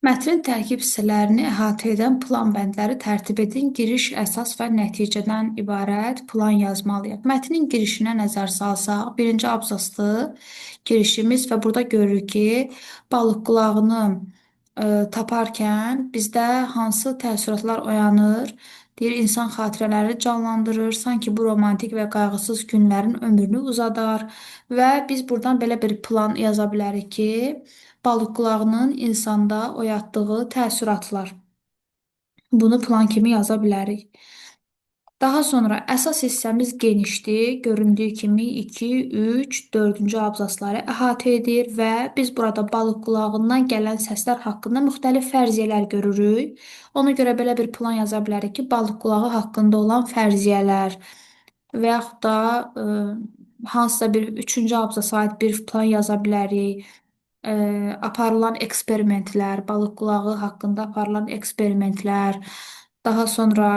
Mətnin tərkib hissələrini əhatə edən plan bəndləri tərtib edin. Giriş, əsas və nəticədən ibarət plan yazmalıyıq. Mətnin girişinə nəzər salsaq, birinci abzasdır girişimiz və burada görürük ki, balıq qulağını taparkən bizdə hansı təəssüratlar oyanır? Deyir, insan xatirələri canlandırır, sanki bu romantik və qayğısız günlərin ömrünü uzadar və biz buradan belə bir plan yaza bilərik ki, balıq qulağının insanda oyatdığı təəssüratlar. Bunu plan kimi yaza bilərik. Daha sonra əsas hissəmiz genişdir. Göründüyü kimi 2, 3, 4-cü abzasları əhatə edir və biz burada balıq qulağından gələn səslər haqqında müxtəlif fərziyyələr görürük. Ona görə belə bir plan yaza bilərik ki, balıq qulağı haqqında olan fərziyyələr və yaxud da hansısa bir 3-cü abzasa aid bir plan yaza bilərik. Aparılan eksperimentlər, balıq qulağı haqqında aparılan eksperimentlər, daha sonra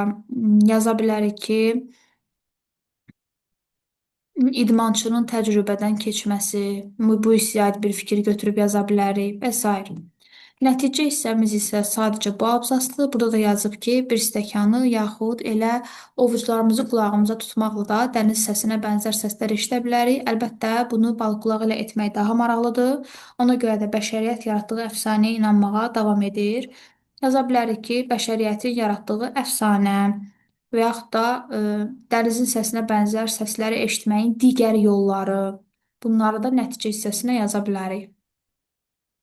yaza bilərik ki, idmançının təcrübədən keçməsi, bu hissəyə aid bir fikir götürüb yaza bilərik və s. Nəticə hissəmiz isə sadəcə bu abzasdır. Burada da yazıb ki, bir stəkanı yaxud elə ovucularımızı qulağımıza tutmaqla da dəniz səsinə bənzər səslər eşidə bilərik. Əlbəttə, bunu balıq qulağı ilə etmək daha maraqlıdır. Ona görə də bəşəriyyət yaratdığı əfsanəyə inanmağa davam edir. Yaza bilərik ki, bəşəriyyətin yaratdığı əfsanə və yaxud da dənizin səsinə bənzər səsləri eşitməyin digər yolları. Bunları da nəticə hissəsinə yaza bilərik.